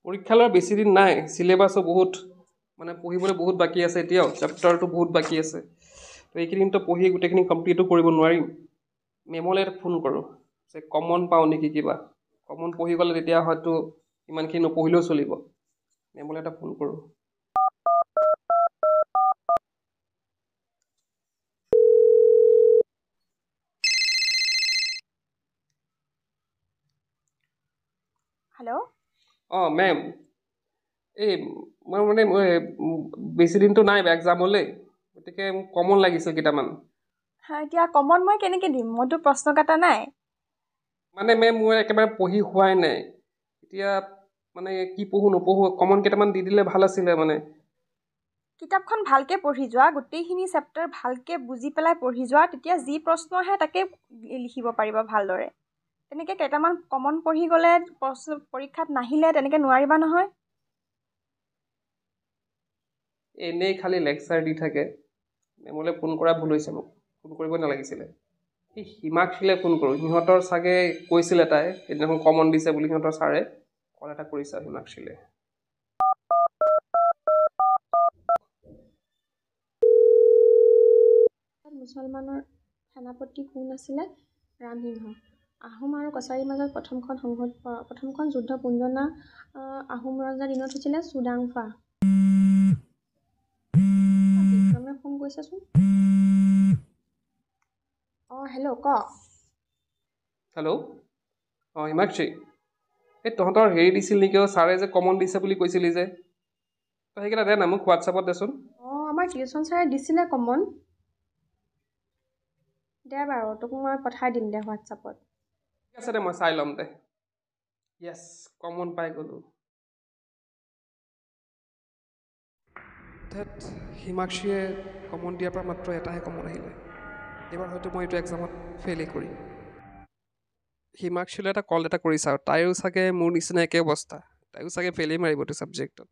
পৰীক্ষালৈ বেছি দিন নাই চিলেবাছো বহুত মানে পঢ়িবলৈ বহুত বাকী আছে এতিয়াও চেপ্টাৰটো বহুত বাকী আছে তো এইকেইদিনতো পঢ়ি গোটেইখিনি কমপ্লিটো কৰিব নোৱাৰিম মেমলৈ ফোন কৰোঁ যে কমন পাওঁ নেকি কিবা কমন পঢ়ি গ'লে তেতিয়া হয়তো ইমানখিনি নপঢ়িলেও চলিব মেমলৈ এটা ফোন কৰোঁ হেল্ল' অঁ মেম এই মই মানে বেছি দিনটো নাই এক্সামলৈ গতিকে মোক কমন লাগিছিল কেইটামান এতিয়া কমন মই কেনেকৈ দিম মইতো প্ৰশ্ন কাটা নাই মানে মেম মই একেবাৰে পঢ়ি হোৱাই নাই এতিয়া মানে কি পঢ়োঁ নপঢ়োঁ কমন কেইটামান দি দিলে ভাল আছিলে মানে কিতাপখন ভালকৈ পঢ়ি যোৱা গোটেইখিনি চেপ্টাৰ ভালকৈ বুজি পেলাই পঢ়ি যোৱা তেতিয়া যি প্ৰশ্ন আহে তাকে লিখিব পাৰিবা ভালদৰে তেনেকৈ কেইটামান কমন পঢ়ি গ'লে পৰীক্ষাত নাহিলে তেনেকৈ নোৱাৰিবা নহয় এনেই খালি লেকচাৰ দি থাকে মেমলৈ ফোন কৰা ভুল হৈছে মোক ফোন কৰিব নালাগিছিলে সেই হিমাক্ষীলৈ ফোন কৰোঁ সিহঁতৰ চাগে কৈছিলে তাই সেইদিনাখন কমন দিছে বুলি সিহঁতৰ ছাৰে কল এটা কৰিছে হিমাক্ষীলৈ মুছলমানৰ সেনাপতি কোন আছিলে ৰামসিংহ আহোম আৰু কছাৰীৰ মাজত প্ৰথমখন যুদ্ধ পুঞ্জনা আহোম ৰজাৰ দিনত হৈছিলে চুডাংফা বিক্ৰমে ফোন কৰিছেচোন অঁ হেল্ল' ক হেল্ল' অঁ হিমাক্ষী এই তহঁতৰ হেৰি দিছিল নেকি ছাৰে যে কমন দিছে বুলি কৈছিলি যে তই সেইকেইটা দে না মোক হোৱাটছআপত দেচোন অঁ আমাৰ টিউশ্যন ছাৰে দিছিলে কমন দে বাৰু তোক মই পঠাই দিম দে হোৱাটছআপত ঠিক আছে দে মই চাই ল'ম দে য়েছ কমন পাই গ'লোঁ ধেত হিমাক্ষীয়ে কমন দিয়াৰ পৰা মাত্ৰ এটাহে কমন আহিলে এইবাৰ হয়তো মই এইটো এক্সামত ফেইলেই কৰিম হিমাক্ষীলৈ এটা কল এটা কৰি চাওঁ তাইৰো চাগে মোৰ নিচিনা একে অৱস্থা তাইও চাগে ফেইলেই মাৰিব এইটো ছাবজেক্টত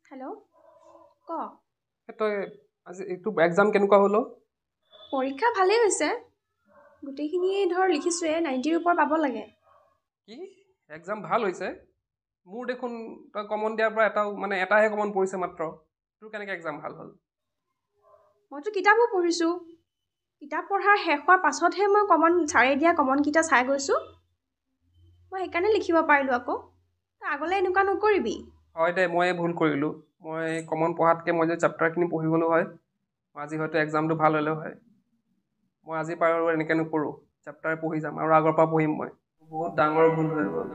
হেল্ল' ক তই আজি এইটো এক্সাম কেনেকুৱা হ'ল পৰীক্ষা ভালেই হৈছে গোটেইখিনি ধৰ লিখিছোৱে 90ৰ ওপৰ পাব লাগে কি এক্সাম ভাল হৈছে মোৰ দেখোন তই কমন দিয়াৰ পৰা এটাহে কমন পৰিছে মাত্ৰ তোৰ কেনেকৈ এক্সাম ভাল হ'ল মইতো কিতাপো পঢ়িছোঁ কিতাপ পঢ়াৰ শেষ হোৱাৰ পাছতহে মই ছাৰে দিয়া কমনকেইটা চাই গৈছোঁ মই সেইকাৰণে লিখিব পাৰিলোঁ আকৌ তই আগলৈ এনেকুৱা নকৰিবি হয় দে ময়ে ভুল কৰিলোঁ মই কমন পঢ়াতকৈ মই যে চেপ্টাৰখিনি পঢ়ি গ'লোঁ হয় মই আজি হয়তো এক্সামটো ভাল হ'লেও হয় মই আজি পাৰোঁ এনেকৈ নকৰোঁ চেপ্টাৰ পঢ়ি যাম আৰু আগৰ পৰা পঢ়িম মই বহুত ডাঙৰ ভুল হৈ গ'ল